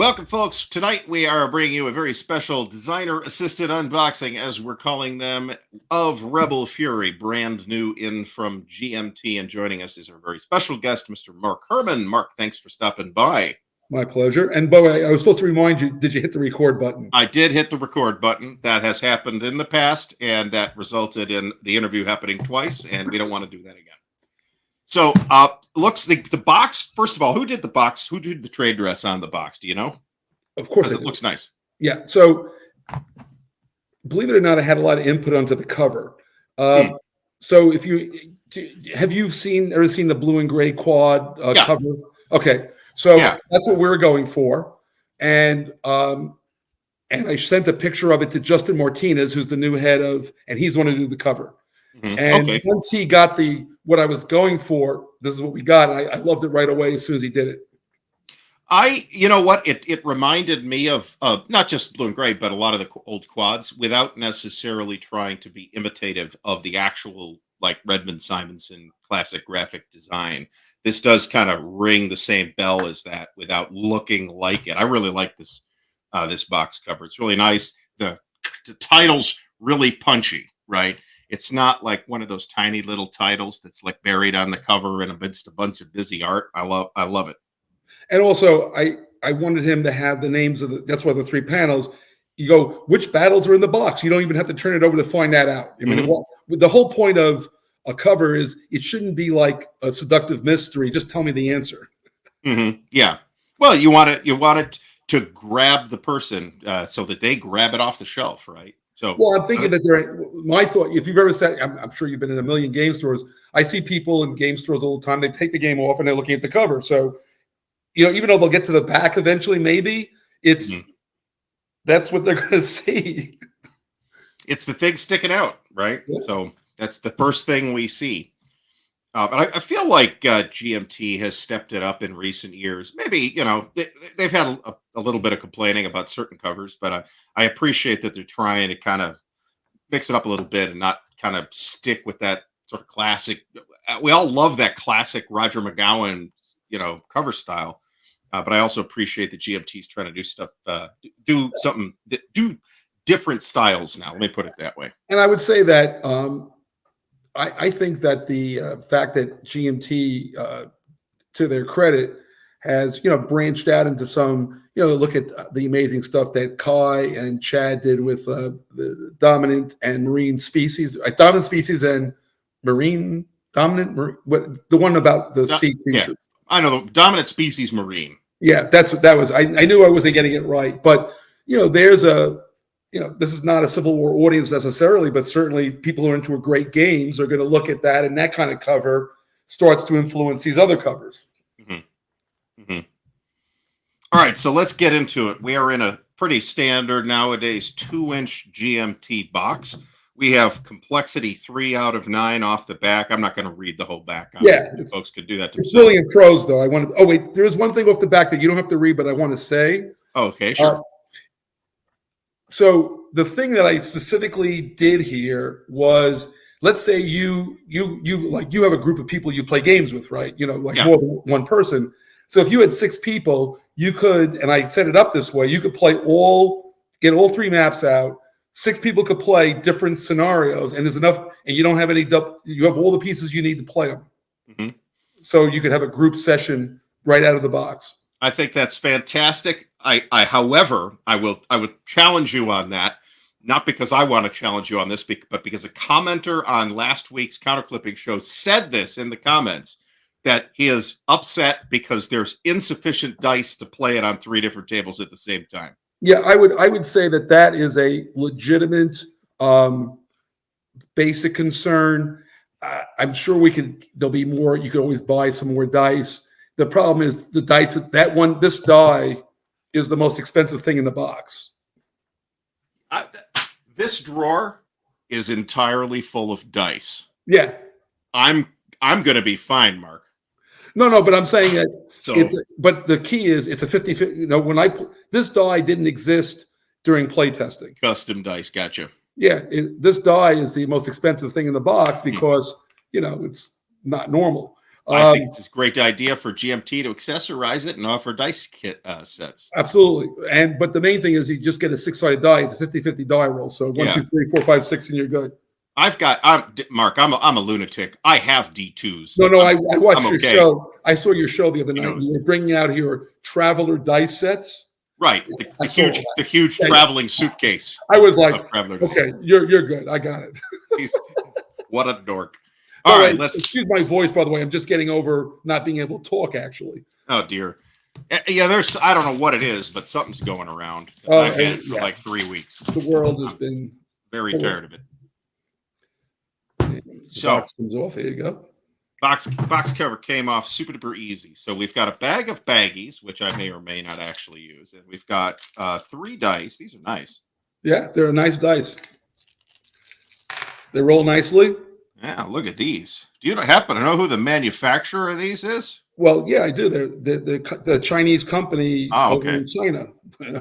Welcome, folks. Tonight we are bringing you a very special designer-assisted unboxing, as we're calling them, of Rebel Fury, brand new in from GMT. And joining us is our very special guest, Mr. Mark Herman. Mark, thanks for stopping by. My pleasure. And Bo, I was supposed to remind you, did you hit the record button? I did hit the record button. That has happened in the past, and that resulted in the interview happening twice, and we don't want to do that again. So, looks the box. First of all, who did the box? Who did the trade dress on the box? Do you know? Of course, it looks nice. Yeah. So, believe it or not, I had a lot of input onto the cover. So, if you have you seen the blue and gray quad cover? Okay, so that's what we're going for, and I sent a picture of it to Justin Martinez, who's the new head of, and he's the one to do the cover. And once he got what I was going for, this is what we got. And I loved it right away as soon as he did it. You know what? It reminded me of not just blue and gray, but a lot of the old quads, without necessarily trying to be imitative of the actual, like, Redmond Simonson classic graphic design. This does kind of ring the same bell as that without looking like it. I really like this this box cover. It's really nice. The title's really punchy, right? It's not like one of those tiny little titles that's like buried on the cover and amidst a bunch of busy art. I love it. And also, I wanted him to have the names of that's why the 3 panels. You go, which battles are in the box? You don't even have to turn it over to find that out. I mean, the whole point of a cover is it shouldn't be like a seductive mystery. Just tell me the answer. Yeah. Well, you want it to grab the person so that they grab it off the shelf, right? So, well, I'm thinking that my thought, if you've ever said, I'm sure you've been in a million game stores. I see people in game stores all the time. They take the game off and they're looking at the cover. So, even though they'll get to the back eventually, maybe that's what they're going to see. It's the thing sticking out, right? Yeah. So that's the first thing we see. But I feel like GMT has stepped it up in recent years. Maybe, they've had a little bit of complaining about certain covers, but I appreciate that they're trying to kind of mix it up a little bit and not kind of stick with that sort of classic. We all love that classic Roger McGowan, cover style. But I also appreciate that GMT is trying to do stuff, do different styles now. Let me put it that way. And I would say that I think that the fact that GMT, to their credit, has branched out into some look at the amazing stuff that Kai and Chad did with the dominant and marine species, dominant species and marine dominant. The one about the sea creatures. Yeah, I know, the dominant species marine. Yeah, that was. I knew I wasn't getting it right, but there's a. This is not a Civil War audience necessarily, but certainly people who are into great games are going to look at that, and that kind of cover starts to influence these other covers. All right, so let's get into it. We are in a pretty standard nowadays 2-inch GMT box. We have complexity 3 out of 9 off the back. I'm not going to read the whole back. Folks could do that themselves. It's really in prose, though. Oh wait, there is one thing off the back that you don't have to read, but I want to say. Okay, sure. So the thing that I specifically did here was, let's say you have a group of people you play games with, right? More than one person. So if you had 6 people, you could, and I set it up this way, you could get all 3 maps out. 6 people could play different scenarios, and there's enough, and you don't have you have all the pieces you need to play them. So you could have a group session right out of the box. I think that's fantastic. However, I would challenge you on that, not because I want to challenge you on this, but because a commenter on last week's counterclipping show said this in the comments, that he is upset because there's insufficient dice to play it on 3 different tables at the same time. Yeah, I would say that is a legitimate, basic concern. I'm sure there'll be more. You could always buy some more dice. The problem is the dice. This die is the most expensive thing in the box. This drawer is entirely full of dice. Yeah, I'm going to be fine, Mark. No, but I'm saying that. But the key is it's a 50-50. This die didn't exist during playtesting. Custom dice, gotcha. Yeah, this die is the most expensive thing in the box because it's not normal. I think it's a great idea for GMT to accessorize it and offer dice kit sets. Absolutely. But the main thing is you just get a 6-sided die. It's a 50-50 die roll. So 1, 2, 3, 4, 5, 6, and you're good. Mark, I'm a lunatic. I have D2s. No, I watched your show. I saw your show the other night. You were bringing out your Traveler dice sets. Right. The huge traveling suitcase. I was like, okay, you're good. I got it. What a dork. All right, excuse my voice, by the way. I'm just getting over not being able to talk, actually. Oh, dear. Yeah, I don't know what it is, but something's going around. I've had it for like 3 weeks. The world has been very tired of it. So box comes off. There you go. Box cover came off super duper easy. So we've got a bag of baggies, which I may or may not actually use, and we've got 3 dice. These are nice. Yeah, they're a nice dice. They roll nicely. Yeah, look at these. Do you happen to know who the manufacturer of these is? Well, yeah, I do. They're the Chinese company over in China,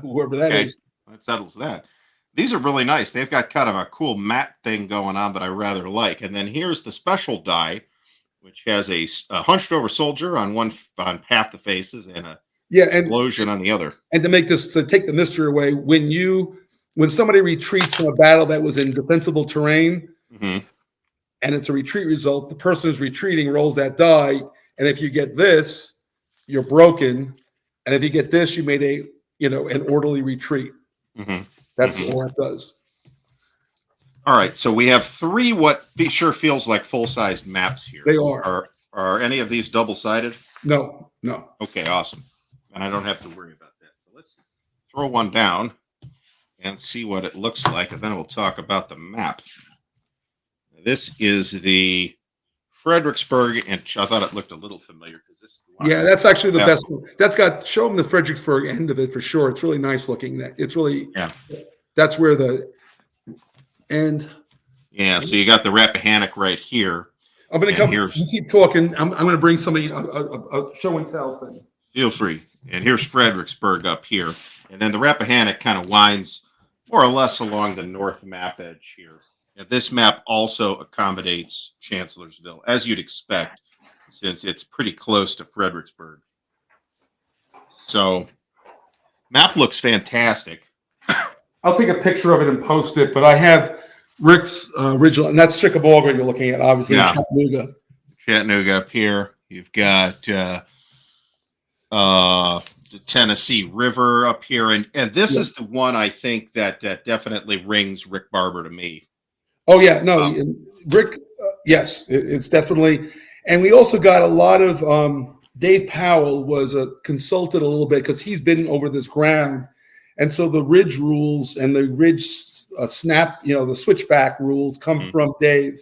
whoever that is. That settles that. These are really nice. They've got kind of a cool matte thing going on that I rather like. And then here's the special die, which has a hunched over soldier on half the faces and a explosion on the other. And to take the mystery away, when somebody retreats from a battle that was in defensible terrain, and it's a retreat result, the person who's retreating rolls that die, and if you get this, you're broken, and if you get this, you made an orderly retreat. That's all it does. All right, so we have 3 what sure feels like full-sized maps here. They are. Are any of these double-sided? No. Okay, awesome. And I don't have to worry about that. So let's throw one down and see what it looks like, and then we'll talk about the map. This is the Fredericksburg, and I thought it looked a little familiar because this is the one. Yeah, that's actually the best one. Show them the Fredericksburg end of it for sure. It's really nice looking. It's really that's where the end. Yeah, so you got the Rappahannock right here. I'm going to come. You keep talking. I'm going to bring somebody a show and tell thing. Feel free. And here's Fredericksburg up here, and then the Rappahannock kind of winds more or less along the north map edge here. And this map also accommodates Chancellorsville, as you'd expect, since it's pretty close to Fredericksburg. So, map looks fantastic. I'll take a picture of it and post it, but I have Rick's original, and that's Chickamauga you're looking at, obviously, in Chattanooga. Chattanooga up here. You've got the Tennessee River up here, and this is the one I think that definitely rings Rick Barber to me. Oh, yeah. No, Rick, yes, it's definitely. And we also got a lot of Dave Powell was a consultant a little bit because he's been over this ground. And so the ridge rules and the ridge snap, the switchback rules come from Dave.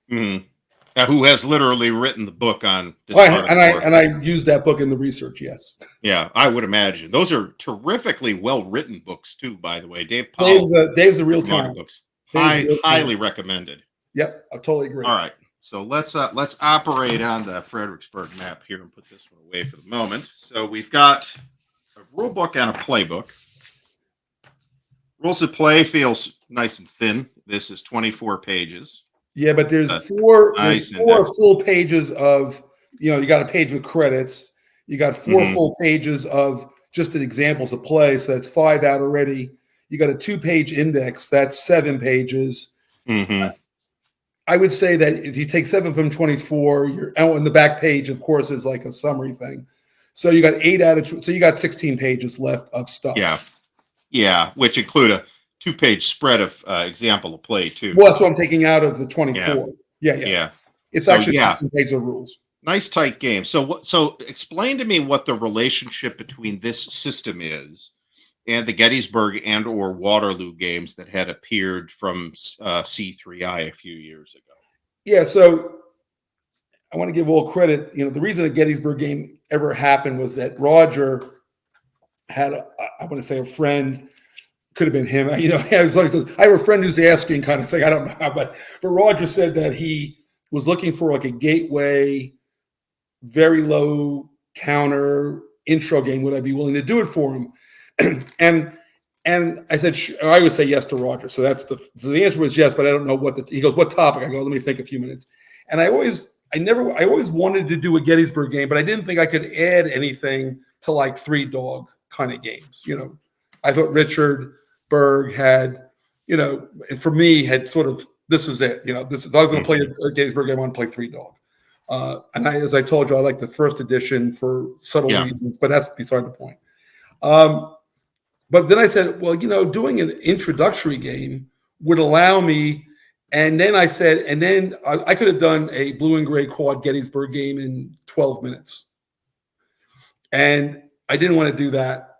Who has literally written the book on this. I used that book in the research, yes. Yeah, I would imagine. Those are terrifically well-written books, too, by the way. Dave Powell. Dave's a real time. Books. Highly recommended. Yep, I totally agree. All right, so let's operate on the Fredericksburg map here and put this one away for the moment. So we've got a rule book and a playbook. Rules of play feels nice and thin. This is 24 pages. Yeah, but there's four full pages of, you got a page with credits. You got 4 full pages of just examples of play, so that's 5 out already. You got a 2-page index. That's 7 pages. I would say that if you take 7 from 24, you're out on the back page, of course, is like a summary thing. So you got 8 out of, so you got 16 pages left of stuff. Yeah, which include a 2-page spread of example of play too. Well, that's what I'm taking out of the 24. Yeah. It's actually 16 pages of rules. Nice tight game. So explain to me what the relationship between this system is and the Gettysburg and or Waterloo games that had appeared from C3I a few years ago. Yeah, so I want to give all credit. The reason a Gettysburg game ever happened was that Roger had, I want to say, a friend. Could have been him. I have a friend who's asking kind of thing. I don't know, but Roger said that he was looking for like a gateway, very low counter intro game. Would I be willing to do it for him? And I said, I always say yes to Roger. So the answer was yes, but I don't know he goes, what topic? I go, let me think a few minutes. And I always I always wanted to do a Gettysburg game, but I didn't think I could add anything to like 3-dog kind of games. I thought Richard Berg had, for me had sort of, this is it. This, if I was going to play a Gettysburg, I want to play 3-dog. And as I told you, I like the first edition for subtle reasons, but that's beside the point. But then I said, well, doing an introductory game would allow me. And then I said, I could have done a blue and gray quad Gettysburg game in 12 minutes. And I didn't want to do that.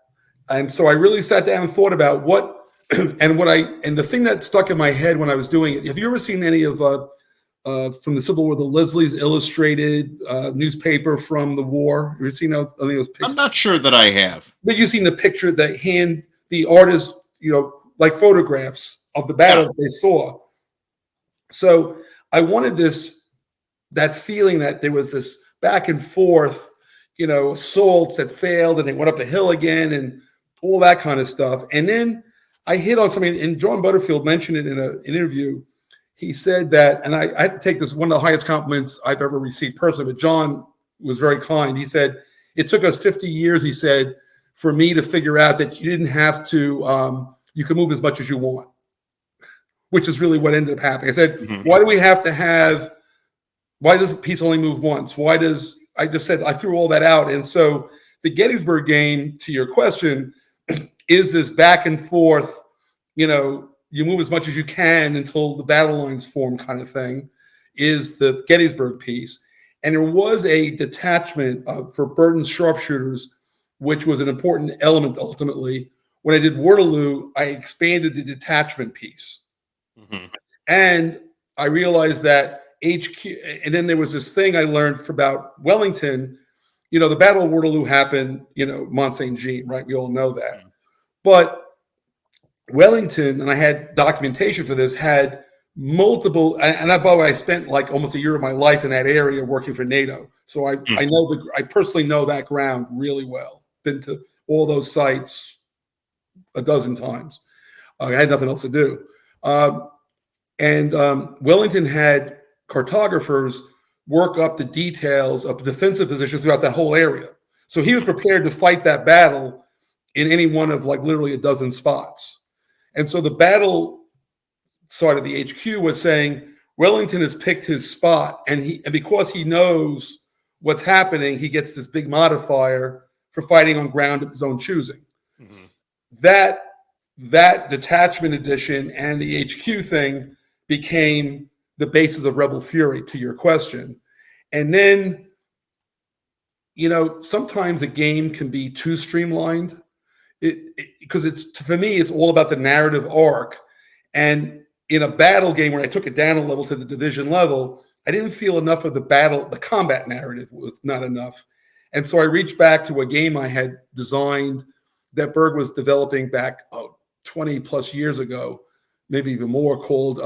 And so I really sat down and thought about and the thing that stuck in my head when I was doing it. Have you ever seen any of from the Civil War, the Leslie's Illustrated newspaper from the war? Have you seen any of those pictures? I'm not sure that I have. But you've seen the picture, the artist, like photographs of the battle that they saw. So I wanted that feeling that there was this back and forth, assaults that failed and they went up the hill again and all that kind of stuff. And then I hit on something, and John Butterfield mentioned it in an interview. He said that, and I have to take this, one of the highest compliments I've ever received personally, but John was very kind. He said, it took us 50 years, he said, for me to figure out that you didn't have to, you can move as much as you want, which is really what ended up happening. I said, why do we have to why does a piece only move once? I just said, I threw all that out. And so the Gettysburg game, to your question, is this back and forth, you move as much as you can until the battle lines form kind of thing, is the Gettysburg piece. And there was a detachment for Burton's sharpshooters, which was an important element ultimately. When I did Waterloo, I expanded the detachment piece. And I realized that HQ, and then there was this thing I learned about Wellington. The Battle of Waterloo happened, Mont Saint Jean, right? We all know that. But Wellington, and I had documentation for this, had multiple, and by the way, I spent like almost a year of my life in that area working for NATO. So I personally know that ground really well. Been to all those sites a dozen times. I had nothing else to do. And Wellington had cartographers work up the details of the defensive positions throughout that whole area. So he was prepared to fight that battle in any one of like literally a dozen spots. And so the battle side of the HQ was saying Wellington has picked his spot, and because he knows what's happening, he gets this big modifier for fighting on ground of his own choosing. That detachment edition and the HQ thing became the basis of Rebel Fury, to your question. And then, sometimes a game can be too streamlined. Because for me, it's all about the narrative arc. And in a battle game where I took it down a level to the division level, I didn't feel enough of the combat narrative was not enough. And so I reached back to a game I had designed that Berg was developing back 20 plus years ago, maybe even more, called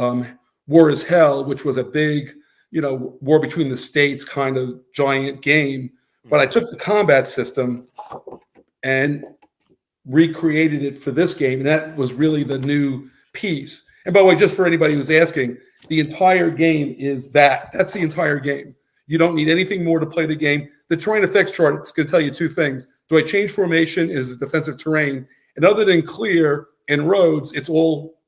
War is Hell, which was a big, war between the states kind of giant game. But I took the combat system and recreated it for this game, and that was really the new piece. And by the way, just for anybody who's asking, the entire game is that. That's the entire game. You don't need anything more to play the game. The terrain effects chart is going to tell you two things. Do I change formation? Is it defensive terrain? And other than clear and roads, it's all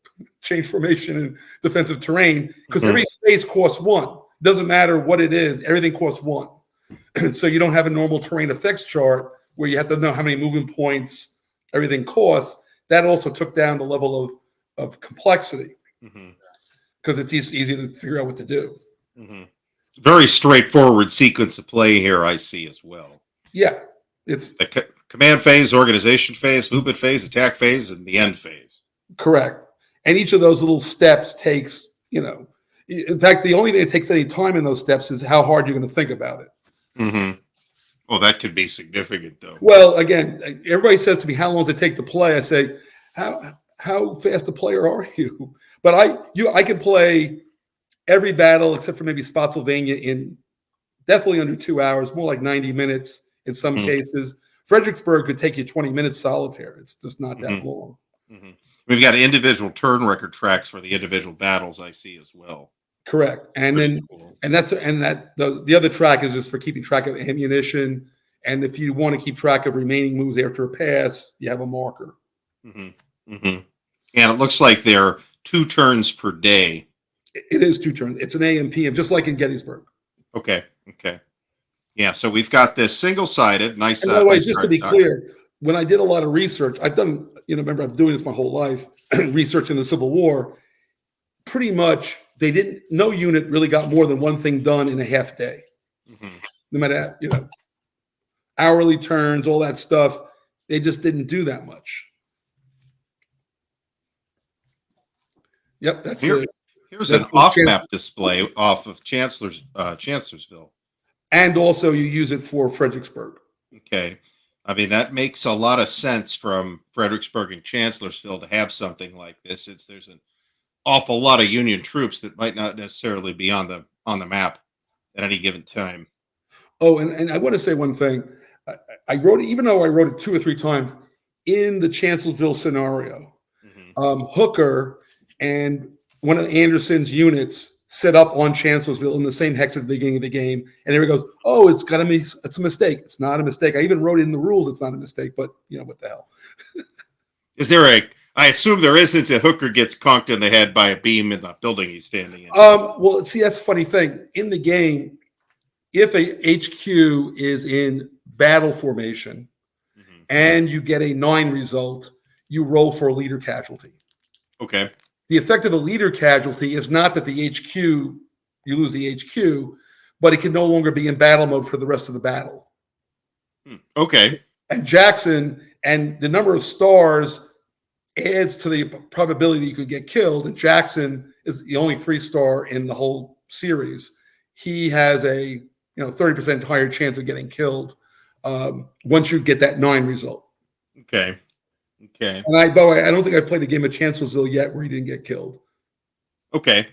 change formation and defensive terrain, because every space costs 1. Doesn't matter what it is, everything costs 1. So you don't have a normal terrain effects chart where you have to know how many moving points everything costs. That also took down the level of complexity, because it's easy to figure out what to do. Very straightforward sequence of play here, I see as well. Yeah, it's the command phase, organization phase, movement phase, attack phase, and the end phase. Correct. And each of those little steps takes, in fact, the only thing that takes any time in those steps is how hard you're going to think about it. Well, that could be significant, though. Well, again, everybody says to me, how long does it take to play? I say, how fast a player are you? But I could play every battle except for maybe Spotsylvania in definitely under 2 hours, more like 90 minutes in some cases. Fredericksburg could take you 20 minutes solitaire. It's just not that long. We've got individual turn record tracks for the individual battles, I see as well. Correct. And Pretty then cool. the other track is just for keeping track of ammunition. And if you want to keep track of remaining moves after a pass, you have a marker. Mm-hmm. Mm-hmm. And it looks like they're 2 turns per day. It is 2 turns. It's an AM PM, just like in Gettysburg. Okay. Okay. Yeah. So we've got this single-sided, nice. And by the way, nice just to be clear, when I did a lot of research, I've done, remember, I'm doing this my whole life, researching the Civil War. Pretty much, no unit really got more than one thing done in a half day. Mm-hmm. No matter, hourly turns, all that stuff, they just didn't do that much. Yep, that's it. Here's an off-map display off of Chancellorsville. And also you use it for Fredericksburg. Okay. I mean, that makes a lot of sense from Fredericksburg and Chancellorsville to have something like this, since there's an awful lot of Union troops that might not necessarily be on the map at any given time. Oh, and I want to say one thing. I wrote it, even though I wrote it 2 or 3 times, in the Chancellorsville scenario. Hooker and one of Anderson's units set up on Chancellorsville in the same hex at the beginning of the game, and everybody goes, "Oh, it's a mistake." It's not a mistake. I even wrote it in the rules. It's not a mistake, but what the hell? Is there I assume there isn't a Hooker gets conked in the head by a beam in the building he's standing in. Well, see, that's a funny thing. In the game, if a HQ is in battle formation and you get a 9 result, you roll for a leader casualty. Okay. The effect of a leader casualty is not that the HQ, you lose the HQ, but it can no longer be in battle mode for the rest of the battle. Okay. And Jackson, and the number of stars adds to the probability that you could get killed. And Jackson is the only 3-star in the whole series. He has a 30% higher chance of getting killed once you get that 9 result. Okay. Okay. And by the way, I don't think I've played a game of Chancellorsville yet where he didn't get killed. Okay.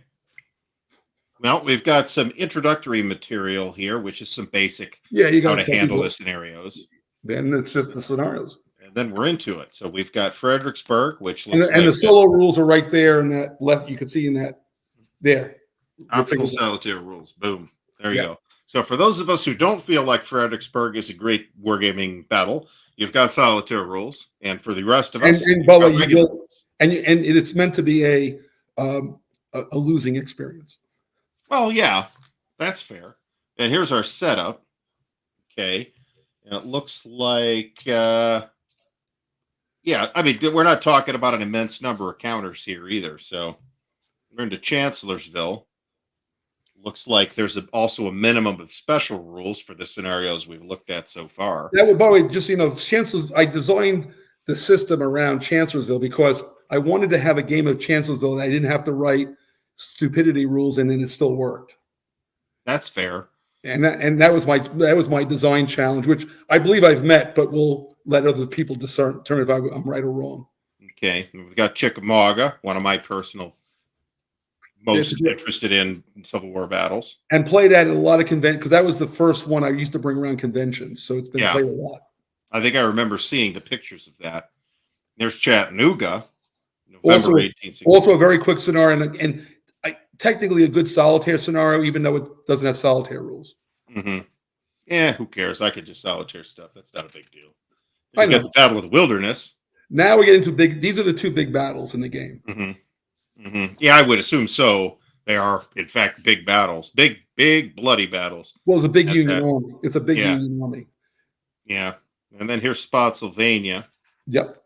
Well, we've got some introductory material here, which is some basic how to handle the scenarios. Then it's just the scenarios. And then we're into it. So we've got Fredericksburg, which looks and the solo rules are right there in that left. You can see in that there. Optional solitaire rules. Boom. There you go. So for those of us who don't feel like Fredericksburg is a great wargaming battle, you've got solitaire rules, and for the rest of us, and by the way, it's meant to be a losing experience. Well, yeah, that's fair. And here's our setup. Okay, and it looks like, yeah, I mean, we're not talking about an immense number of counters here either. So we're into Chancellorsville. Looks like there's also a minimum of special rules for the scenarios we've looked at so far. That would, by the way, just I designed the system around Chancellorsville because I wanted to have a game of Chancellorsville and I didn't have to write stupidity rules, and then it still worked. That's fair. And that was my design challenge, which I believe I've met, but we'll let other people determine if I'm right or wrong. Okay, we've got Chickamauga, one of my personal most interested in Civil War battles, and played at a lot of conventions because that was the first one I used to bring around conventions. So it's been played a lot. I think I remember seeing the pictures of that. There's Chattanooga, November 1860. Also a very quick scenario, and technically a good solitaire scenario, even though it doesn't have solitaire rules. Yeah, who cares? I could just solitaire stuff. That's not a big deal. You got the Battle of the Wilderness. Now we get into these are the 2 big battles in the game. Yeah, I would assume so. They are, in fact, big battles. Big, bloody battles. Well, it's a big Union army. It's a big Union army. Yeah. And then here's Spotsylvania. Yep.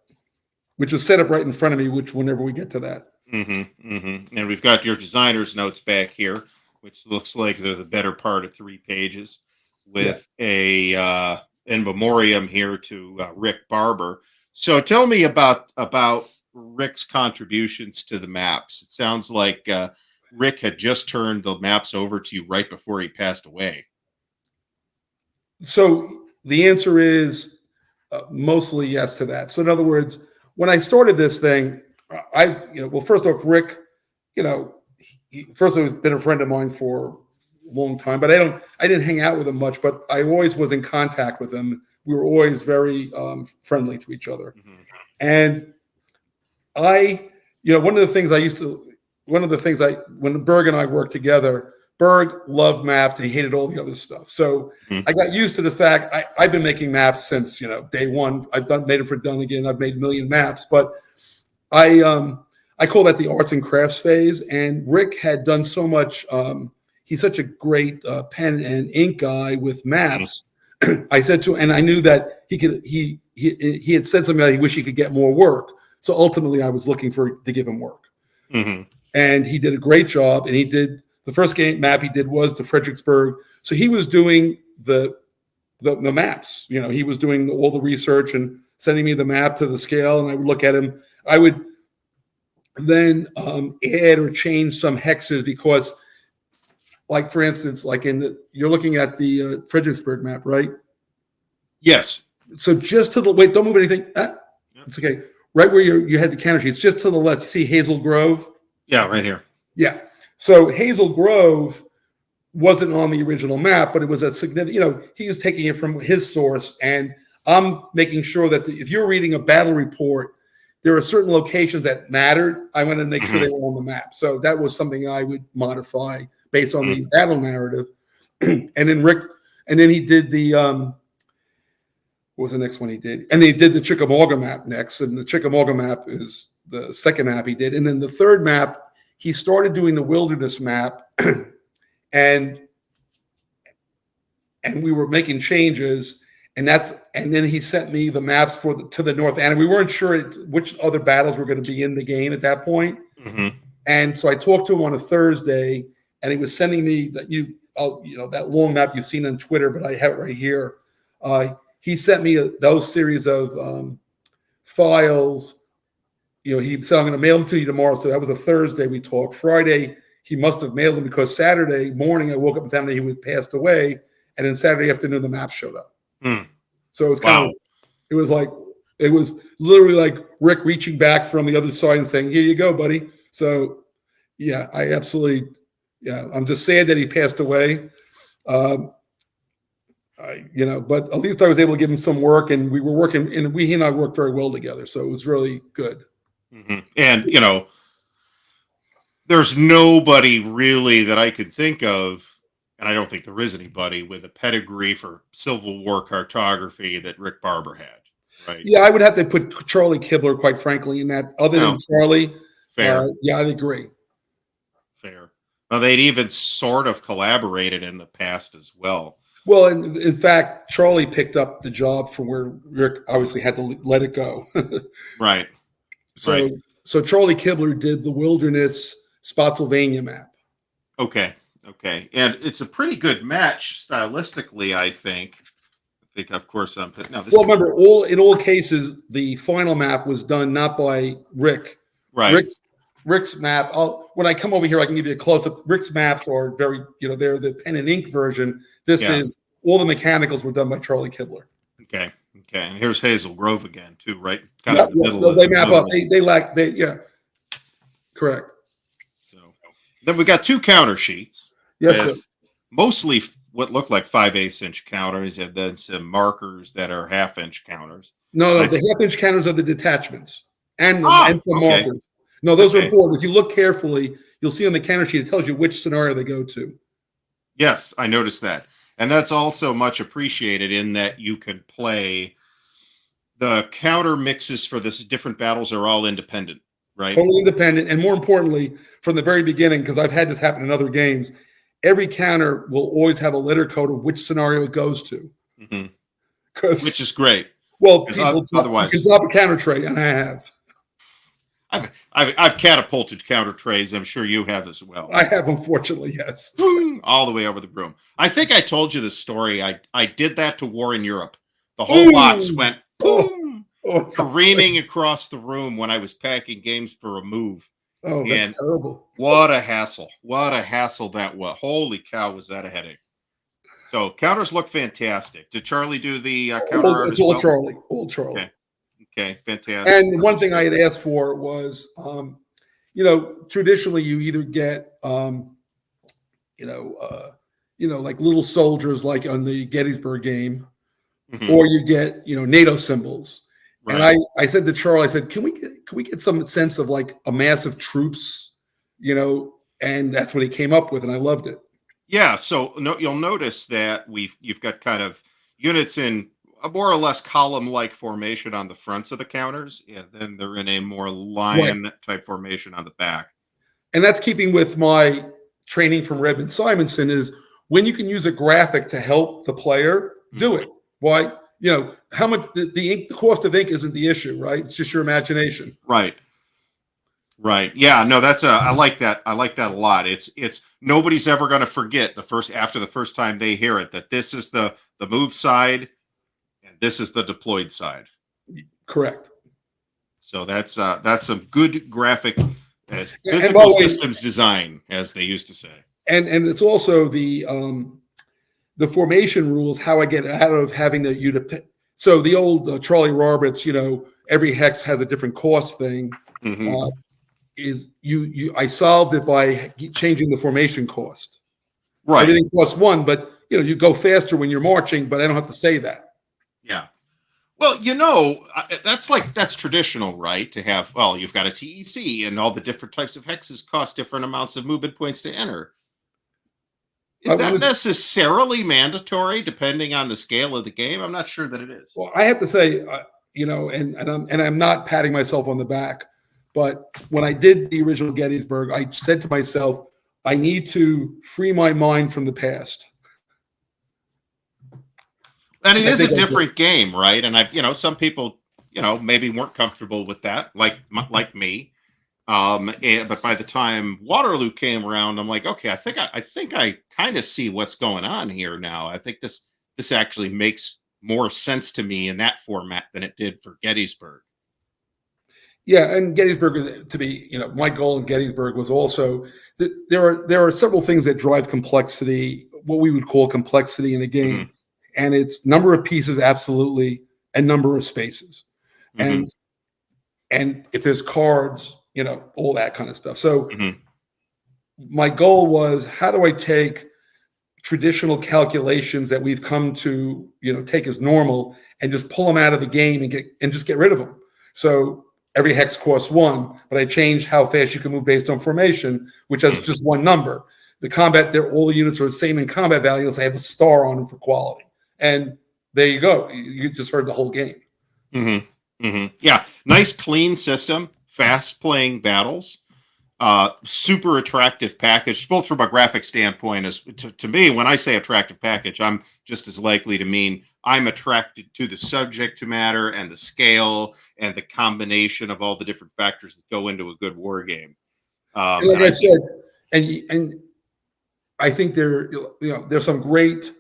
Which is set up right in front of me, whenever we get to that. And we've got your designer's notes back here, which looks like they're the better part of 3 pages, with a in memoriam here to Rick Barber. So tell me about Rick's contributions to the maps. It sounds like Rick had just turned the maps over to you right before he passed away. So the answer is mostly yes to that. So in other words, when I started this thing, well, first off, Rick, first he's been a friend of mine for a long time, but I didn't hang out with him much, but I always was in contact with him. We were always very friendly to each other. And one of the things I used to one of the things when Berg and I worked together, Berg loved maps and he hated all the other stuff. So I got used to the fact I've been making maps since day one. I've made them for Dunnigan. I've made a million maps, but I call that the arts and crafts phase. And Rick had done so much. He's such a great pen and ink guy with maps. I said to him, and I knew that he could. He had said something that he wished he could get more work. So ultimately, I was looking to give him work, and he did a great job. And he did the first map he did was to Fredericksburg. So he was doing the maps. He was doing all the research and sending me the map to the scale, and I would look at him. I would then add or change some hexes because, like for instance, you're looking at the Fredericksburg map, right? Yes. So just to the wait, don't move anything. It's okay. Right where you had the counter sheets, just to the left. You see Hazel Grove? Yeah, right here. Yeah. So Hazel Grove wasn't on the original map, but it was a significant. He was taking it from his source, and I'm making sure that if you're reading a battle report, there are certain locations that mattered. I wanted to make sure they were on the map. So that was something I would modify based on the battle narrative. And then he did the what was the next one he did? And he did the Chickamauga map next. And the Chickamauga map is the second map he did. And then the third map, he started doing the wilderness map, and we were making changes. And then he sent me the maps to the north, and we weren't sure which other battles were going to be in the game at that point. And so I talked to him on a Thursday, and he was sending me that long map you've seen on Twitter, but I have it right here. He sent me those series of files. He said, I'm going to mail them to you tomorrow. So that was a Thursday we talked. Friday, he must have mailed them because Saturday morning I woke up and found that he was passed away. And then Saturday afternoon, the map showed up. So it was it was literally like Rick reaching back from the other side and saying, here you go, buddy. So yeah, I'm just sad that he passed away. But at least I was able to give him some work, and we were working, and he and I worked very well together. So it was really good. And, there's nobody really that I could think of, and I don't think there is anybody with a pedigree for Civil War cartography that Rick Barber had, right? Yeah, I would have to put Charlie Kibler, quite frankly, in that. Other than Charlie, fair. Yeah, I'd agree. Fair. Well, they'd even sort of collaborated in the past as well. Well, in fact, Charlie picked up the job from where Rick obviously had to let it go. Right. So Charlie Kibler did the Wilderness Spotsylvania map. Okay. And it's a pretty good match stylistically, I think. Of course, remember, in all cases, the final map was done not by Rick. Right. Rick's map. When I come over here, I can give you a close-up. Rick's maps are very, they're the pen and ink version. This is all the mechanicals were done by Charlie Kibler. Okay. And here's Hazel Grove again, too, right? Kind of the middle. They map up. Correct. So then we got two counter sheets. Yes, sir. Mostly what look like 5/8 inch counters, and then some markers that are 1/2 inch counters. No, the 1/2 inch counters are the detachments and some markers. No, those are important. If you look carefully, you'll see on the counter sheet, it tells you which scenario they go to. Yes, I noticed that. And that's also much appreciated in that you can play the counter mixes for this different battles are all independent, right? Totally independent. And more importantly, from the very beginning, because I've had this happen in other games, every counter will always have a letter code of which scenario it goes to. Which is great. Well, otherwise you can drop a counter tray, and I have. I've catapulted counter trays. I'm sure you have as well. I have, unfortunately, yes. All the way over the room. I think I told you this story. I did that to War in Europe. The whole box went boom, careening across the room when I was packing games for a move. Oh, that's terrible. What a hassle. What a hassle that was. Holy cow, was that a headache. So counters look fantastic. Did Charlie do the counter art as well? It's all Charlie. All Charlie. Okay, fantastic. And one thing I had asked for was, traditionally you either get, like little soldiers, like on the Gettysburg game, or you get, NATO symbols. Right. And I said to Charlie, I said, can we get some sense of like a mass of troops and that's what he came up with, and I loved it. Yeah, so you'll notice that you've got kind of units in a more or less column-like formation on the fronts of the counters, and then they're in a more Right. lion-type formation on the back. And that's keeping with my training from Redmond Simonson is when you can use a graphic to help the player, do it. Why? How much the ink, the cost of ink isn't the issue, right? It's just your imagination. Right. Right. Yeah, no, I like that. I like that a lot. It's nobody's ever going to forget after the first time they hear it, that this is the move side and this is the deployed side. Correct. So that's some good graphic physical systems design, as they used to say. And it's also the formation rules, how I get out of having to so the old Charlie Roberts, every hex has a different cost thing. Mm-hmm. I solved it by changing the formation cost. Right. Everything costs 1, but you go faster when you're marching, but I don't have to say that. Yeah. Well, that's traditional, right? To have, you've got a TEC and all the different types of hexes cost different amounts of movement points to enter. Is that necessarily mandatory depending on the scale of the game? I'm not sure that it is. Well, I have to say, and I'm not patting myself on the back, but when I did the original Gettysburg, I said to myself, I need to free my mind from the past. And it is a different game, right? And some people, maybe weren't comfortable with that, like me. But by the time Waterloo came around, I'm like, okay, I think I kind of see what's going on here now. I think this actually makes more sense to me in that format than it did for Gettysburg. Yeah, and Gettysburg, to be, my goal in Gettysburg was also that there are several things that drive complexity, what we would call complexity in a game, mm-hmm. and it's number of pieces, absolutely, and number of spaces, mm-hmm. and if there's cards, all that kind of stuff. So mm-hmm. my goal was, how do I take traditional calculations that we've come to, take as normal and just pull them out of the game and just get rid of them? So every hex costs 1, but I changed how fast you can move based on formation, which has just 1 number. The combat, all the units are the same in combat values. I have a star on them for quality. And there you go. You just heard the whole game. Mm-hmm. Mm-hmm. Yeah. Nice, clean system. Fast playing battles. Super attractive package, both from a graphic standpoint. As to me, when I say attractive package, I'm just as likely to mean I'm attracted to the subject matter and the scale and the combination of all the different factors that go into a good war game. Like I said, and I think there's some great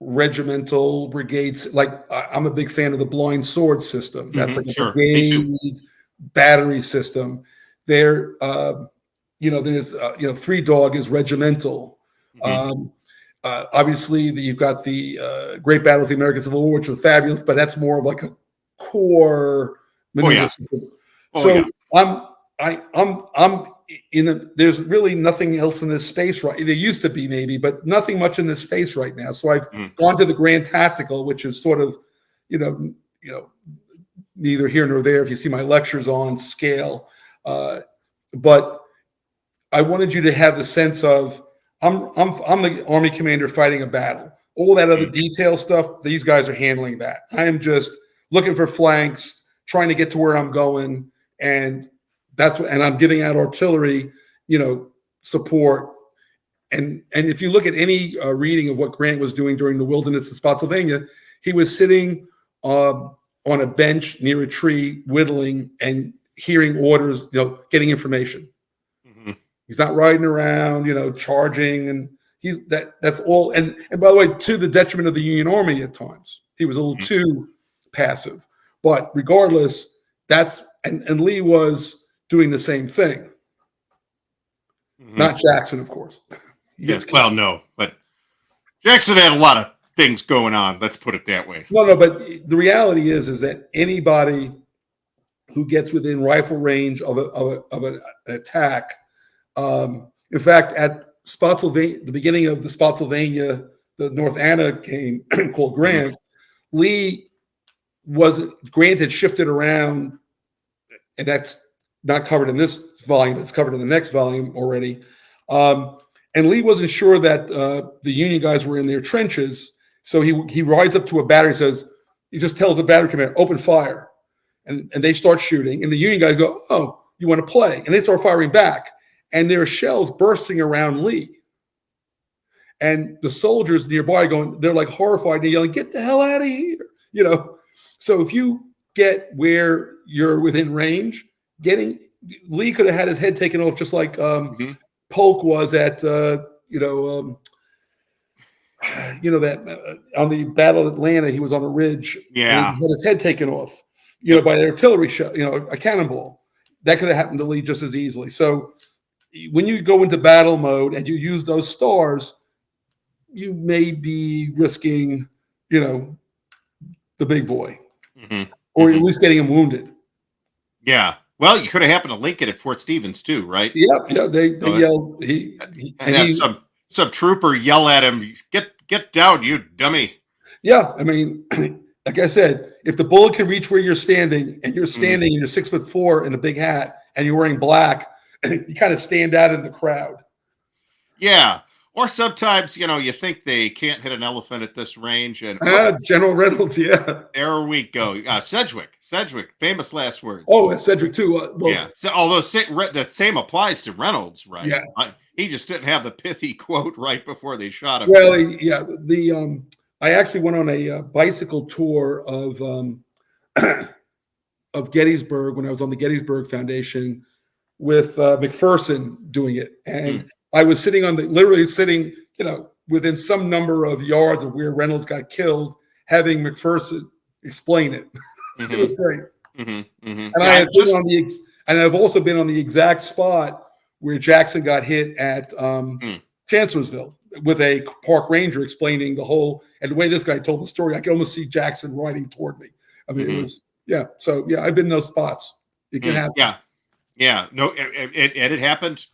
regimental brigades. Like I'm a big fan of the blind sword system. That's like a brigade battery system. There, there's Three Dog is regimental. Mm-hmm. Obviously, you've got the Great Battles of the American Civil War, which was fabulous, but that's more of like a core maneuver system. I'm there's really nothing else in this space right. There used to be maybe, but nothing much in this space right now. So I've gone to the Grand Tactical, which is sort of, neither here nor there if you see my lectures on scale. But I wanted you to have the sense of I'm the Army commander fighting a battle. All that other detail stuff, these guys are handling that. I am just looking for flanks, trying to get to where I'm going, and I'm giving out artillery, support. And if you look at any reading of what Grant was doing during the wilderness of Spotsylvania, he was sitting on a bench near a tree, whittling and hearing orders, getting information. Mm-hmm. He's not riding around, charging, and that's all. And by the way, to the detriment of the Union Army at times, he was a little too passive. But regardless, and Lee was doing the same thing. Mm-hmm. Not Jackson, of course. Yes. Well, no, but Jackson had a lot of things going on. Let's put it that way. No, but the reality is that anybody who gets within rifle range of an attack. In fact, at Spotsylvania, the beginning of the Spotsylvania, the North Anna game called Grant, Grant had shifted around, and that's not covered in this volume, it's covered in the next volume already. And Lee wasn't sure that the Union guys were in their trenches, so he rides up to a battery, he just tells the battery commander, open fire. And they start shooting, and the Union guys go, oh, you want to play? And they start firing back, and there are shells bursting around Lee. And the soldiers nearby they're like horrified and yelling, get the hell out of here. So if you get where you're within range, Lee could have had his head taken off just like Polk was at, that on the Battle of Atlanta, he was on a ridge. Yeah. And he had his head taken off, by the artillery shell, a cannonball. That could have happened to Lee just as easily. So when you go into battle mode and you use those stars, you may be risking, the big boy, or at least getting him wounded. Yeah. Well, you could have happened to Lincoln at Fort Stevens too, right? Yep. Yeah. They yelled. Some trooper yell at him, get down, you dummy. Yeah. I mean, like I said, if the bullet can reach where you're standing, and you're standing and you're 6'4" in a big hat and you're wearing black, you kind of stand out in the crowd. Yeah. Or sometimes, you think they can't hit an elephant at this range. And General Reynolds, yeah. There we go. Sedgwick, famous last words. Oh, and Sedgwick too. Yeah. So, although the same applies to Reynolds, right? Yeah. He just didn't have the pithy quote right before they shot him. Well, yeah. I actually went on a bicycle tour of Gettysburg when I was on the Gettysburg Foundation with McPherson doing it, and I was literally sitting, within some number of yards of where Reynolds got killed, having McPherson explain it. It was great. And I've also been on the exact spot where Jackson got hit at Chancellorsville with a park ranger explaining the whole, and the way this guy told the story, I could almost see Jackson riding toward me. I mean, it was, yeah. So yeah, I've been in those spots. It can happen. Yeah. Yeah. No, it happened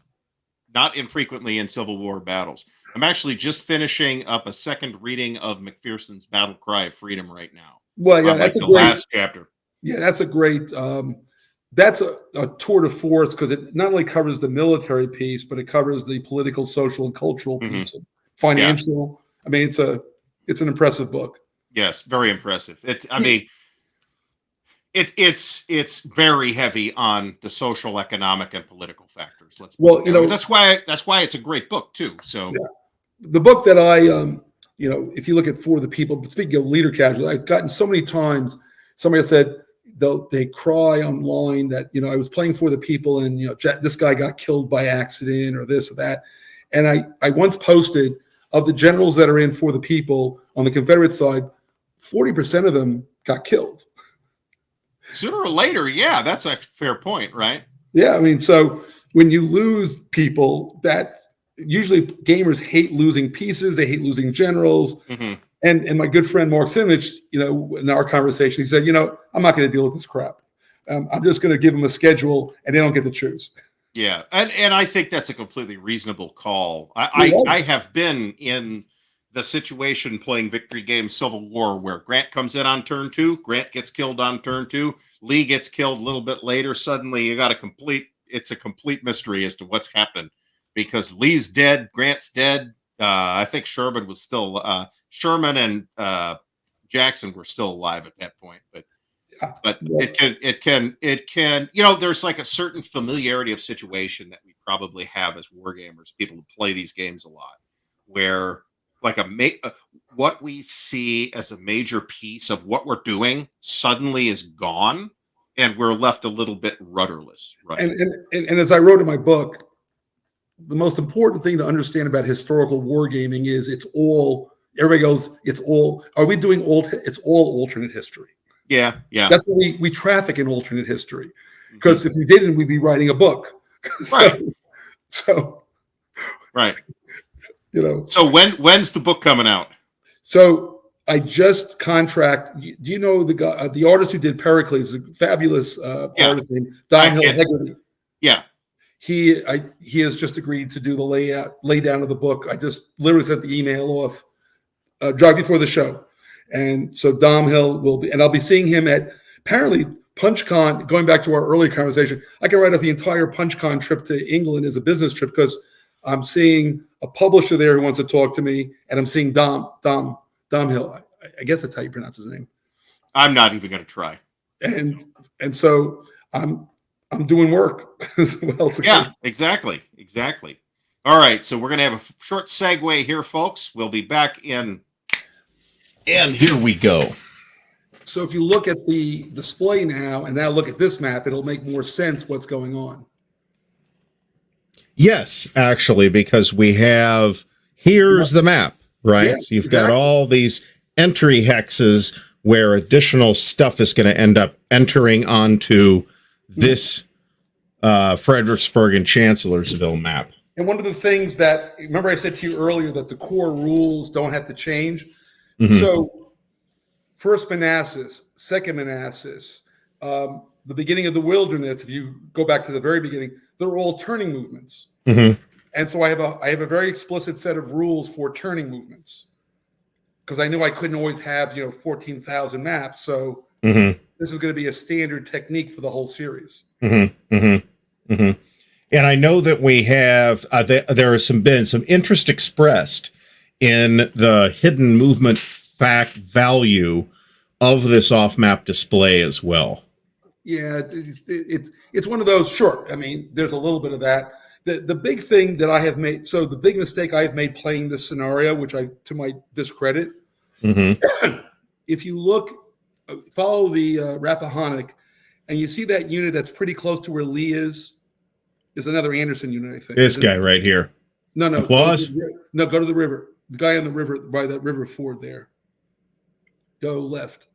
not infrequently in Civil War battles. I'm actually just finishing up a second reading of McPherson's Battle Cry of Freedom right now. Well, yeah, that's the last chapter. Yeah, that's a great, that's a tour de force, because it not only covers the military piece, but it covers the political, social, and cultural piece, and financial. Yeah. I mean, it's an impressive book. Yes, very impressive. It's very heavy on the social, economic, and political factors. That's why it's a great book too. So yeah. The book that I, if you look at For the People, speaking of leader casualty, I've gotten so many times somebody said they cry online that I was playing For the People and this guy got killed by accident or this or that, and I once posted, of the generals that are in For the People on the Confederate side, 40% of them got killed. Sooner or later, yeah, that's a fair point, right? Yeah, I mean, so when you lose people, that usually gamers hate losing pieces, they hate losing generals. And my good friend Mark Simich, in our conversation, he said, I'm not going to deal with this crap. I'm just going to give them a schedule, and they don't get to choose. Yeah, and I think that's a completely reasonable call. I have been in the situation playing victory games Civil War where Grant comes in on turn 2, Grant gets killed on turn 2, Lee gets killed a little bit later. Suddenly you got it's a complete mystery as to what's happened, because Lee's dead, Grant's dead. I think Sherman was still Sherman and Jackson were still alive at that point, but it can there's like a certain familiarity of situation that we probably have as wargamers, people who play these games a lot, where like what we see as a major piece of what we're doing suddenly is gone, and we're left a little bit rudderless. Right. And as I wrote in my book, the most important thing to understand about historical wargaming is everybody goes, it's all alternate history. Yeah. That's what we traffic in alternate history. Because if we didn't, we'd be writing a book. Right. So right. So when's the book coming out? So I just contract. Do you know the artist who did Pericles, a fabulous artist named Don Hill Hegarty? Yeah. He has just agreed to do the lay down of the book. I just literally sent the email off right before the show. And so Dom Hill will be, and I'll be seeing him at, apparently PunchCon, going back to our earlier conversation, I can write off the entire PunchCon trip to England as a business trip because I'm seeing a publisher there who wants to talk to me, and I'm seeing Dom Hill. I guess that's how you pronounce his name. I'm not even going to try. And so I'm doing work as well. Yeah, exactly. All right, so we're going to have a short segue here, folks. We'll be back in, and here we go. So if you look at the display now, and now look at this map, it'll make more sense what's going on. Yes, actually, because we have, here's the map, right? Yeah, so you've got all these entry hexes where additional stuff is going to end up entering onto this Fredericksburg and Chancellorsville map. And one of the things that, remember I said to you earlier that the core rules don't have to change? Mm-hmm. So First Manassas, Second Manassas, the beginning of the wilderness, if you go back to the very beginning, they're all turning movements. Mm-hmm. And so I have a very explicit set of rules for turning movements because I knew I couldn't always have 14,000 maps. So this is going to be a standard technique for the whole series. Mm-hmm. Mm-hmm. Mm-hmm. And I know that we have there has been some interest expressed in the hidden movement fact value of this off-map display as well. Yeah, it's one of those. Sure, I mean, there's a little bit of that. The big thing that I have made, so the big mistake I've made playing this scenario, which I, to my discredit, if you follow the Rappahannock, and you see that unit that's pretty close to where Lee is another Anderson unit, I think. This guy right here. No. Applause? Go to the river. The guy on the river, by that river ford there. Go left.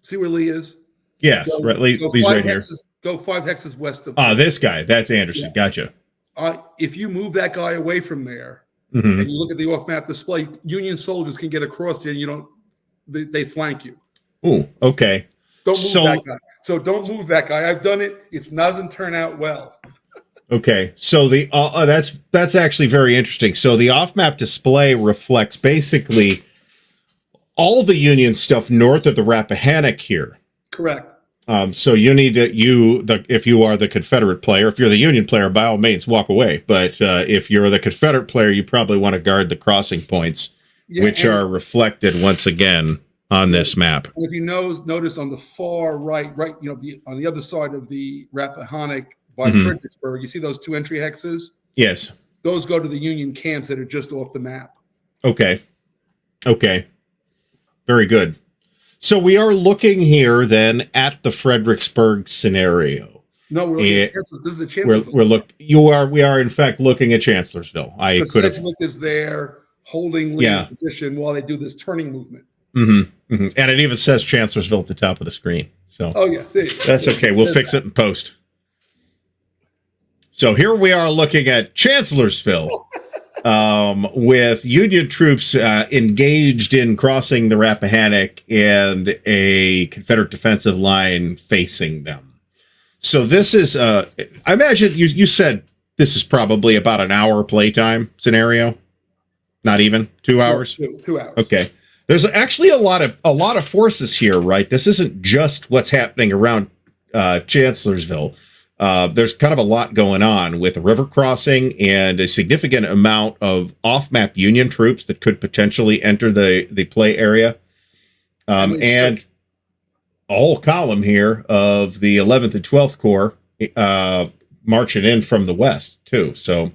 See where Lee is? Yes, right. Lee's right here. Go 5 hexes west of. This guy. That's Anderson. Yeah. Gotcha. If you move that guy away from there, and you look at the off-map display, Union soldiers can get across there, and they flank you. Ooh, okay. Don't move that guy. So don't move that guy. I've done it. It doesn't turn out well. Okay, so the that's actually very interesting. So the off-map display reflects basically all the Union stuff north of the Rappahannock here. Correct. So you need to if you are the Confederate player, if you're the Union player, by all means walk away. But if you're the Confederate player, you probably want to guard the crossing points, which are reflected once again on this map. And if you notice on the far right, on the other side of the Rappahannock by Fredericksburg, you see those 2 entry hexes? Yes. Those go to the Union camps that are just off the map. Okay. Very good. So we are looking here then at the Fredericksburg scenario. No, we're looking at this is the Chancellorsville. We are in fact looking at Chancellorsville. I could have. Sedgwick is there holding Lee's position while they do this turning movement. And it even says Chancellorsville at the top of the screen. So that's okay. We'll fix it in post. So here we are looking at Chancellorsville with Union troops engaged in crossing the Rappahannock and a Confederate defensive line facing them. So this is, I imagine you said this is probably about an hour playtime scenario. Not even 2 hours. 2 hours. Okay. There's actually a lot of forces here, right? This isn't just what's happening around Chancellorsville. There's kind of a lot going on with a river crossing and a significant amount of off-map Union troops that could potentially enter the play area. And a whole column here of the 11th and 12th Corps marching in from the west, too. So,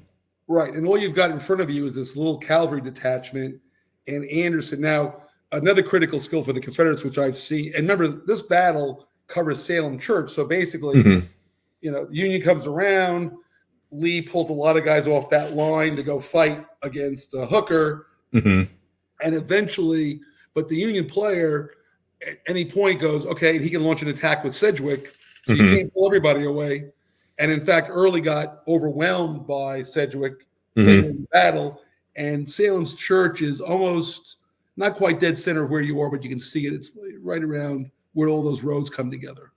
right. And all you've got in front of you is this little cavalry detachment and Anderson. Now, another critical skill for the Confederates, which I've seen, and remember, this battle covers Salem Church. So basically, the Union comes around. Lee pulled a lot of guys off that line to go fight against Hooker. And eventually, but the Union player at any point goes, okay, he can launch an attack with Sedgwick. So you can't pull everybody away. And in fact, Early got overwhelmed by Sedgwick in the battle. And Salem's Church is almost not quite dead center of where you are, but you can see it. It's right around where all those roads come together.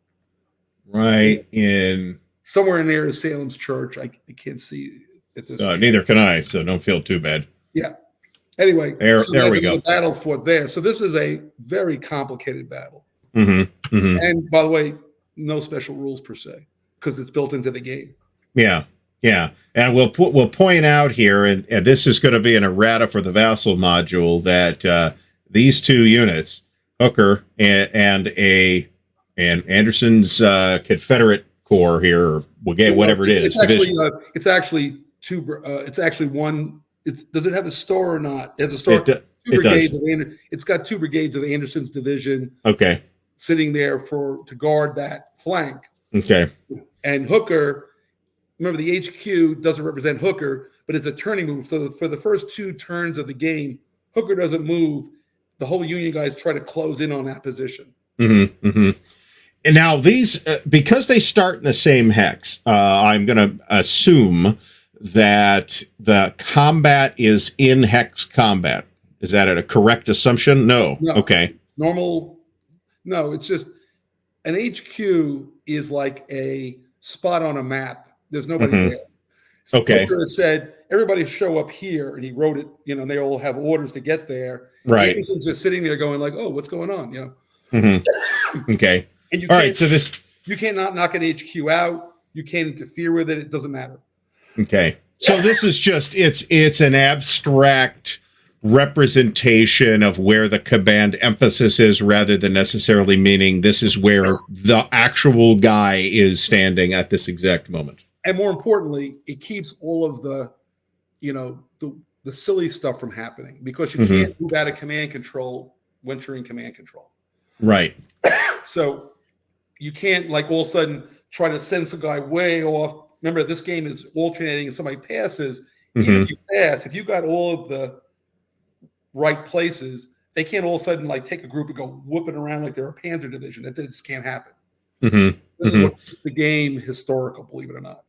Right in somewhere in there is Salem's Church. I can't see it. Neither can I, so don't feel too bad. Yeah. Anyway, there we go. Battle for there. So this is a very complicated battle. And by the way, no special rules per se, because it's built into the game. Yeah. Yeah. And we'll point out here, and this is going to be an errata for the vassal module, that these two units, Hooker and Anderson's Confederate Corps here, or whatever it is. It's actually two. It's actually one. Does it have a store or not? It has a store. Two brigades. It's got 2 brigades of Anderson's division. Okay. Sitting there to guard that flank. Okay. And Hooker, remember the HQ doesn't represent Hooker, but it's a turning move. So for the first 2 turns of the game, Hooker doesn't move. The whole Union guys try to close in on that position. Mm-hmm, mm-hmm. And now these, because they start in the same hex, I'm going to assume that the combat is in hex combat. Is that a correct assumption? No. Okay. Normal. No, it's just an HQ is like a spot on a map. There's nobody there. So Okay. Hooker has said, everybody show up here, and he wrote it, and they all have orders to get there. Right. Anderson's just sitting there going like, oh, what's going on? Okay. And all right. So you can't not knock an HQ out. You can't interfere with it. It doesn't matter. Okay. So this is just, it's an abstract representation of where the command emphasis is, rather than necessarily meaning this is where the actual guy is standing at this exact moment. And more importantly, it keeps all of the silly stuff from happening, because you can't move out of command control once you're in command control. Right. So you can't like all of a sudden try to send some guy way off. Remember, this game is alternating, and somebody passes. Even if you pass, if you got all of the right places, they can't all of a sudden like take a group and go whooping around like they're a panzer division. That just can't happen. This is what the game historical, believe it or not.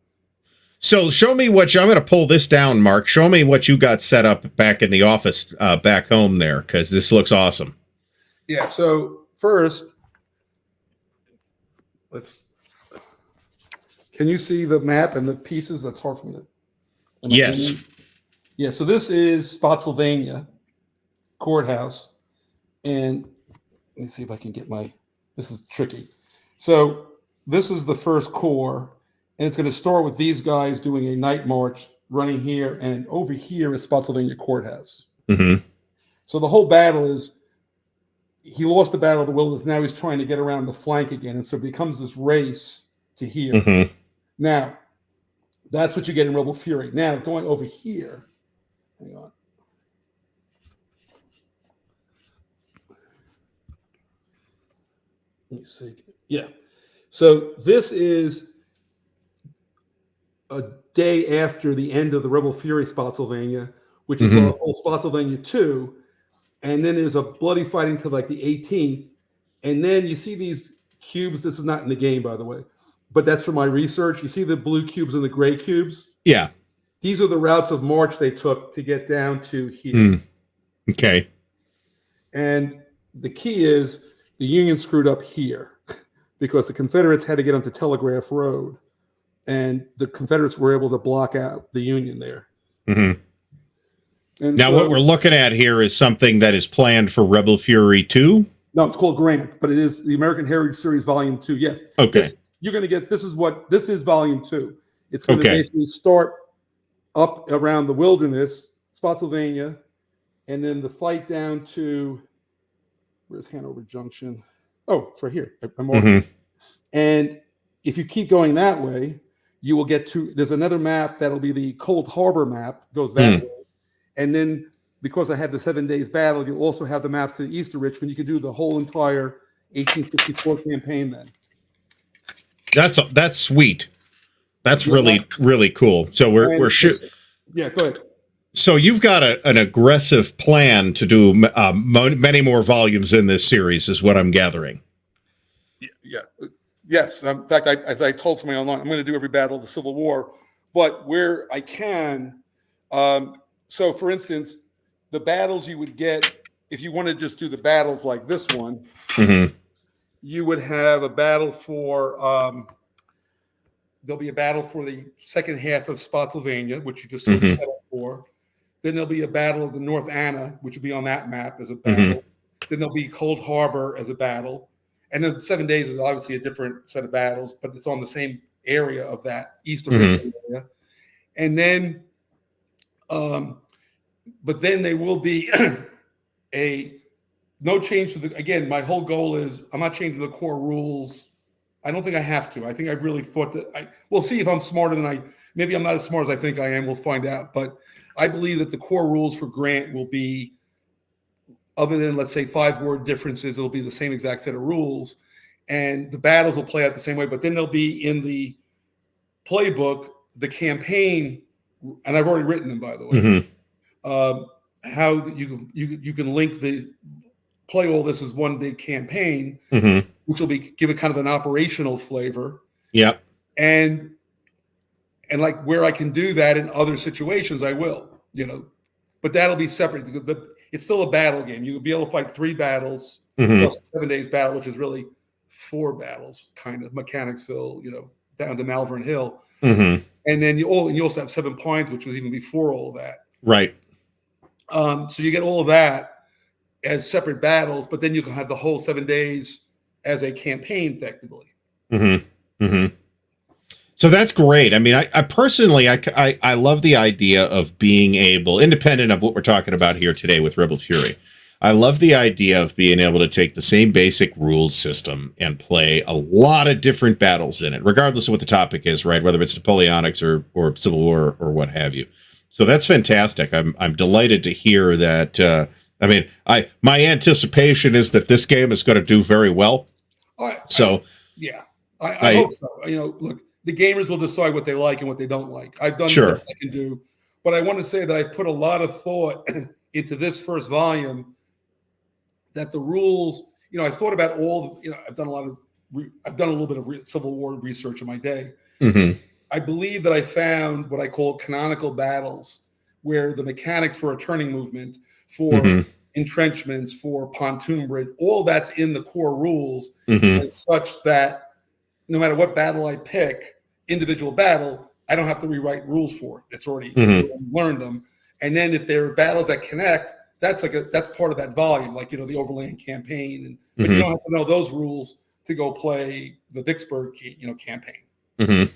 So show me I'm going to pull this down, Mark. Show me what you got set up back in the office back home there, because this looks awesome. Yeah. So first, can you see the map and the pieces? That's hard for me to. Yes. Yeah. So this is Spotsylvania Courthouse, and let me see if I can get this is tricky. So this is the first corps, and it's going to start with these guys doing a night march running here, and over here is Spotsylvania Courthouse. So the whole battle is, he lost the Battle of the Wilderness. Now he's trying to get around the flank again, and so it becomes this race to here. Now, that's what you get in Rebel Fury. Now, going over here, hang on. Let me see. Yeah. So this is a day after the end of the Rebel Fury Spotsylvania, which is called Spotsylvania 2. And then there's a bloody fighting till like the 18th. And then you see these cubes. This is not in the game, by the way, but that's from my research. You see the blue cubes and the gray cubes? Yeah. These are the routes of march they took to get down to here. Okay. And the key is the Union screwed up here because the Confederates had to get onto Telegraph Road, and the Confederates were able to block out the Union there. And now, what we're looking at here is something that is planned for Rebel Fury 2? No, it's called Grant, but it is the American Heritage Series Volume 2. Yes. Okay. You're going to get, this is Volume 2. It's going to basically start up around the wilderness, Spotsylvania, and then the fight down to, where's Hanover Junction? Oh, it's right here. I'm marking. And if you keep going that way, you will get to, there's another map that'll be the Cold Harbor map, goes that way. And then, because I had the 7 days battle, you'll also have the maps to the east of Richmond. You can do the whole entire 1864 campaign then. That's sweet. That's really cool. So we're shooting. Yeah, go ahead. So you've got an aggressive plan to do many more volumes in this series, is what I'm gathering. Yeah. Yes. In fact, as I told somebody online, I'm going to do every battle of the Civil War, but where I can. So, for instance, the battles you would get, if you want to just do the battles like this one, you would have a battle for, there'll be a battle for the second half of Spotsylvania, which you just sort of set up for. Then there'll be a battle of the North Anna, which will be on that map as a battle. Then there'll be Cold Harbor as a battle. And then 7 days is obviously a different set of battles, but it's on the same area of that east of Mhm. Richmond area. And then, but then there will be no change to again, my whole goal is I'm not changing the core rules. I don't think I have to. I think I really thought that we'll see if I'm smarter than maybe I'm not as smart as I think I am. We'll find out. But I believe that the core rules for Grant will be, other than, let's say, 5-word differences, it'll be the same exact set of rules. And the battles will play out the same way. But then there'll be in the playbook, the campaign, and I've already written them, by the way, how you can link these, play all this as one big campaign, which will give it kind of an operational flavor. Yep. And like where I can do that in other situations, I will, but that'll be separate. It's still a battle game. You'll be able to fight 3 battles plus 7 days battle, which is really 4 battles, kind of Mechanicsville, down to Malvern Hill. And then you also have 7 Pines, which was even before all of that. Right. So you get all of that as separate battles, but then you can have the whole 7 days as a campaign, effectively. So that's great. I mean, I personally, I love the idea of being able, independent of what we're talking about here today with Rebel Fury, I love the idea of being able to take the same basic rules system and play a lot of different battles in it, regardless of what the topic is, right? Whether it's Napoleonics or Civil War or what have you. So that's fantastic. I'm delighted to hear that. I mean, my anticipation is that this game is going to do very well. I hope so. Look, the gamers will decide what they like and what they don't like. I've done what I can do, but I want to say that I've put a lot of thought into this first volume. That the rules, I thought about I've done a little bit of Civil War research in my day. I believe that I found what I call canonical battles, where the mechanics for a turning movement, for entrenchments, for pontoon bridge, all that's in the core rules, and such that no matter what battle I pick, individual battle, I don't have to rewrite rules for it. It's already learned them. And then if there are battles that connect, that's part of that volume, like the Overland Campaign, but you don't have to know those rules to go play the Vicksburg campaign.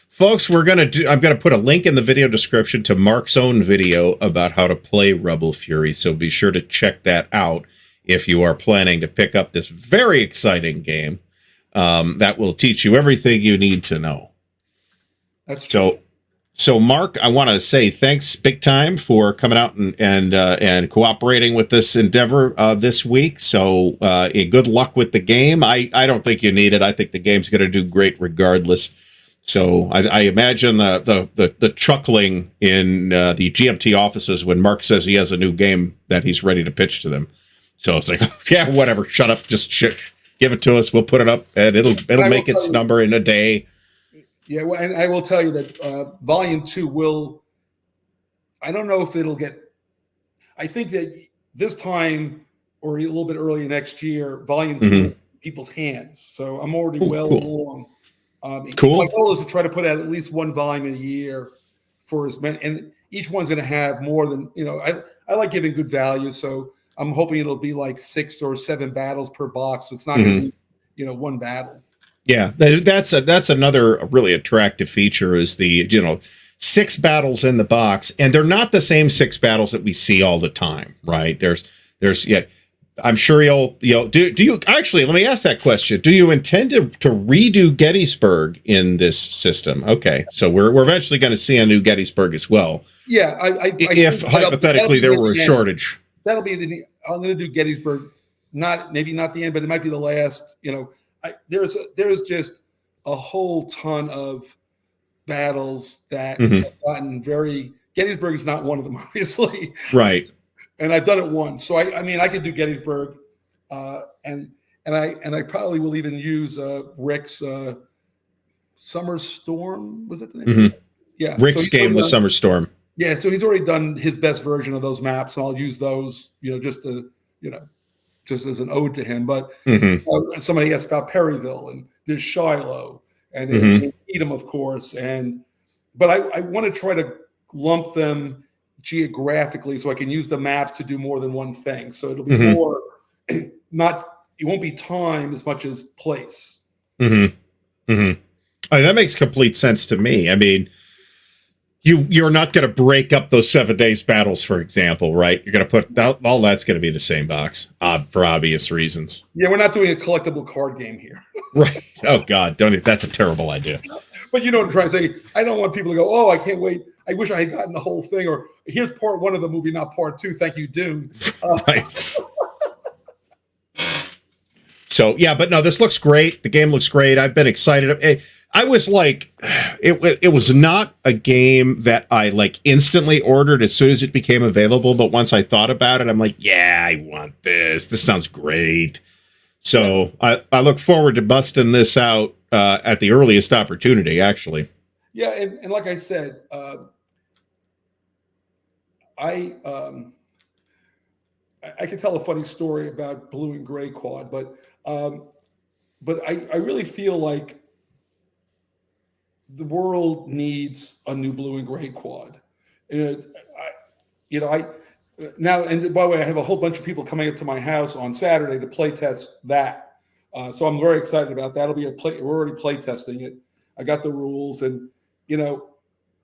Folks, I'm gonna put a link in the video description to Mark's own video about how to play Rebel Fury, so be sure to check that out if you are planning to pick up this very exciting game that will teach you everything you need to know. That's true. So, Mark, I want to say thanks big time for coming out and cooperating with this endeavor this week. So, good luck with the game. I don't think you need it. I think the game's going to do great regardless. So, I imagine the chuckling in the GMT offices when Mark says he has a new game that he's ready to pitch to them. So it's like, yeah, whatever. Shut up. Just give it to us. We'll put it up, and it'll make its number in a day. Yeah, well, and I will tell you that Volume 2 will, I don't know if it'll get, I think that this time or a little bit earlier next year, Volume 2 will be in people's hands. So I'm already along. Cool. My goal is to try to put out at least 1 volume in a year for as many, and each one's going to have more than, I like giving good value. So I'm hoping it'll be like 6 or 7 battles per box. So it's not going to be, 1 battle. Yeah, that's another really attractive feature is the 6 battles in the box, and they're not the same 6 battles that we see all the time, right? There's I'm sure you'll do you actually, let me ask that question. Do you intend to redo Gettysburg in this system? Okay, so we're eventually going to see a new Gettysburg as well. Yeah, if hypothetically there were a shortage. That'll be I'm going to do Gettysburg, maybe not the end, but it might be the last, there's just a whole ton of battles that have gotten Gettysburg is not one of them, obviously. Right. And I've done it once. So I could do Gettysburg, and I probably will even use Rick's Summer Storm. Was it the name? Yeah. Rick's game was Summer Storm. Yeah, so he's already done his best version of those maps, and I'll use those, just as an ode to him. But somebody asked about Perryville, and there's Shiloh, and there's Edom, of course. But I want to try to lump them geographically so I can use the maps to do more than one thing. So it'll be more not it won't be time as much as place. Mm-hmm. Mm-hmm. That makes complete sense to me. I mean, you're not going to break up those 7 days battles, for example, right? You're going to put all that's going to be in the same box for obvious reasons. Yeah, we're not doing a collectible card game here. Right. Oh God, that's a terrible idea. But you know what I'm trying to say? I don't want people to go, oh, I can't wait. I wish I had gotten the whole thing. Or here's part 1 of the movie, not part 2. Thank you, Dune. Right. So, yeah, but no, this looks great. The game looks great. I've been excited. I was like, it was not a game that I like instantly ordered as soon as it became available. But once I thought about it, I'm like, yeah, I want this. This sounds great. So I look forward to busting this out at the earliest opportunity, actually. Yeah, and like I said, I could tell a funny story about blue and gray quad, but I really feel like the world needs a new blue and gray quad. Now, and by the way, I have a whole bunch of people coming up to my house on Saturday to play test that. So I'm very excited about that. We're already play testing it. I got the rules, and now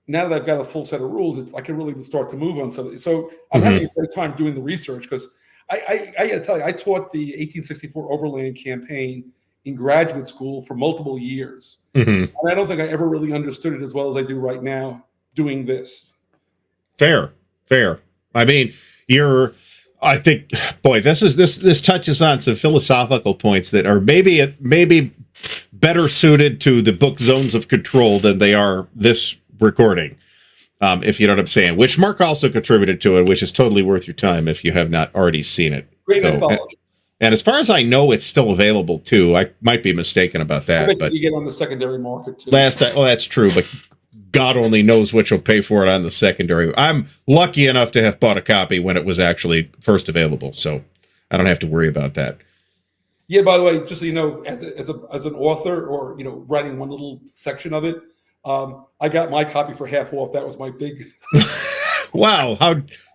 that I've got a full set of rules, I can really start to move on something. So I'm having a great time doing the research because I got to tell you, I taught the 1864 Overland campaign in graduate school for multiple years. And I don't think I ever really understood it as well as I do right now doing this. Fair. I mean, I think, boy, this touches on some philosophical points that are maybe better suited to the book Zones of Control than they are this recording. If you know what I'm saying, which Mark also contributed to it, which is totally worth your time if you have not already seen it. Great mythology. And as far as I know, it's still available too. I might be mistaken about that. But you get on the secondary market too. That's true, but God only knows which will pay for it on the secondary. I'm lucky enough to have bought a copy when it was actually first available, so I don't have to worry about that. Yeah, by the way, just so you know, as an author or writing one little section of it, I got my copy for half off. That was my big. Wow,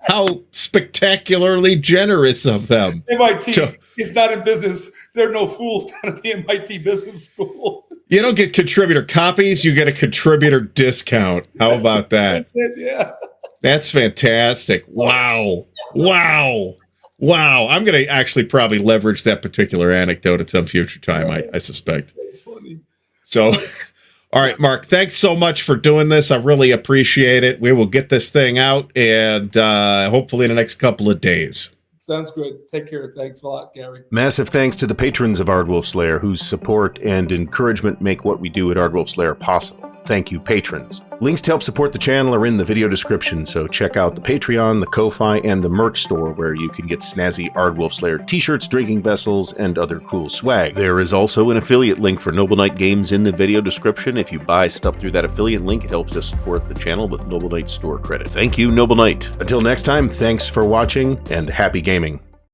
how spectacularly generous of them. MIT is not in business. There are no fools down at the MIT Business School. You don't get contributor copies, you get a contributor discount. How about that? That's it, yeah. That's fantastic. Wow. I'm going to actually probably leverage that particular anecdote at some future time, I suspect. That's funny. So, all right, Mark, thanks so much for doing this. I really appreciate it. We will get this thing out and hopefully in the next couple of days. Sounds good. Take care. Thanks a lot, Gary. Massive thanks to the patrons of Ardwulf's Lair whose support and encouragement make what we do at Ardwulf's Lair possible. Thank you, patrons. Links to help support the channel are in the video description, so check out the Patreon, the Ko-Fi, and the merch store where you can get snazzy Ardwulf's Lair t-shirts, drinking vessels, and other cool swag. There is also an affiliate link for Noble Knight Games in the video description. If you buy stuff through that affiliate link, it helps us support the channel with Noble Knight store credit. Thank you, Noble Knight. Until next time, thanks for watching, and happy gaming.